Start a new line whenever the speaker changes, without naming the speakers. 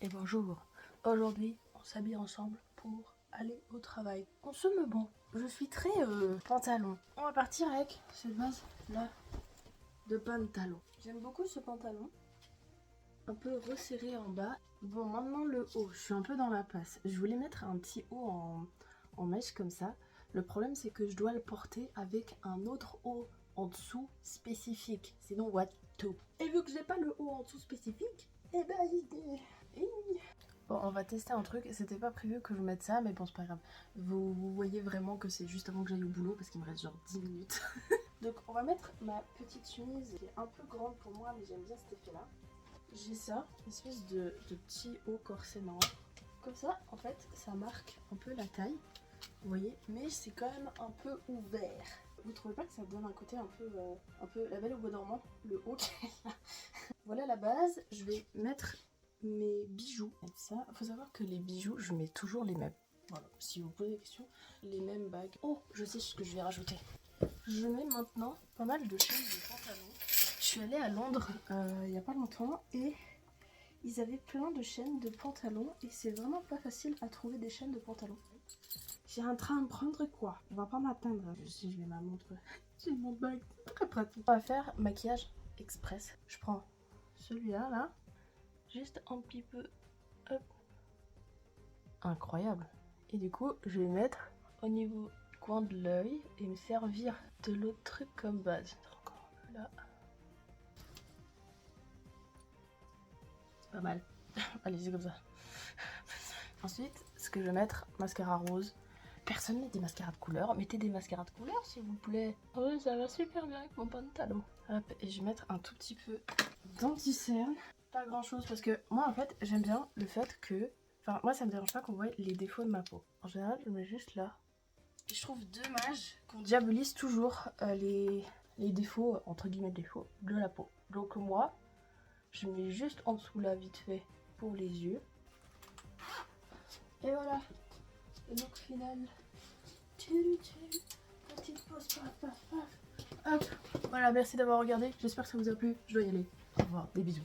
et bonjour. Aujourd'hui, on s'habille ensemble pour aller au travail. On se met bon. Je suis très pantalon. On va partir avec cette base là de pantalon. J'aime beaucoup ce pantalon. Un peu resserré en bas. Bon, maintenant le haut. Je suis un peu dans la passe. Je voulais mettre un petit haut en mèche comme ça. Le problème, c'est que je dois le porter avec un autre haut en dessous spécifique. Sinon, what to? Et vu que j'ai pas le haut en dessous spécifique, eh ben, bon, on va tester un truc. C'était pas prévu que je mette ça, mais bon, c'est pas grave. Vous voyez vraiment que c'est juste avant que j'aille au boulot parce qu'il me reste genre 10 minutes. Donc, on va mettre ma petite chemise qui est un peu grande pour moi, mais j'aime bien cet effet-là. J'ai ça, une espèce de petit haut corset noir. Comme ça, en fait, ça marque un peu la taille. Vous voyez, mais c'est quand même un peu ouvert. Vous trouvez pas que ça donne un côté un peu la Belle au bois dormant, le haut qui est là. Voilà la base. Je vais mettre mes bijoux. Ça, faut savoir que les bijoux, je mets toujours les mêmes. Voilà, si vous posez des questions, les mêmes bagues. Oh, je sais ce que je vais rajouter. Je mets maintenant pas mal de chaînes de pantalons. Je suis allée à Londres il y a pas longtemps et ils avaient plein de chaînes de pantalons et c'est vraiment pas facile à trouver des chaînes de pantalons. J'ai un train à me prendre quoi? On va pas m'atteindre. Si je vais ma montre. J'ai mon bague. Très pratique. On va faire maquillage express. Je prends celui-là là. Juste un petit peu. Hop. Incroyable. Et du coup, je vais mettre au niveau du coin de l'œil et me servir de l'autre truc comme base. Encore un peu là. Pas mal. Allez, c'est comme ça. Ensuite, ce que je vais mettre, mascara rose. Personne met des mascaras de couleur. Mettez des mascaras de couleur s'il vous plaît. Oh, ça va super bien avec mon pantalon. Hop, et je vais mettre un tout petit peu d'anti-cerne. Pas grand chose parce que moi en fait j'aime bien le fait que... Enfin moi ça me dérange pas qu'on voit les défauts de ma peau. En général je le mets juste là. Et je trouve dommage qu'on diabolise toujours les défauts, entre guillemets défauts, de la peau. Donc moi je mets juste en dessous là vite fait pour les yeux. Et voilà. Le look final. Petite pause, paf, paf, paf. Hop. Voilà, merci d'avoir regardé. J'espère que ça vous a plu. Je dois y aller. Au revoir, des bisous.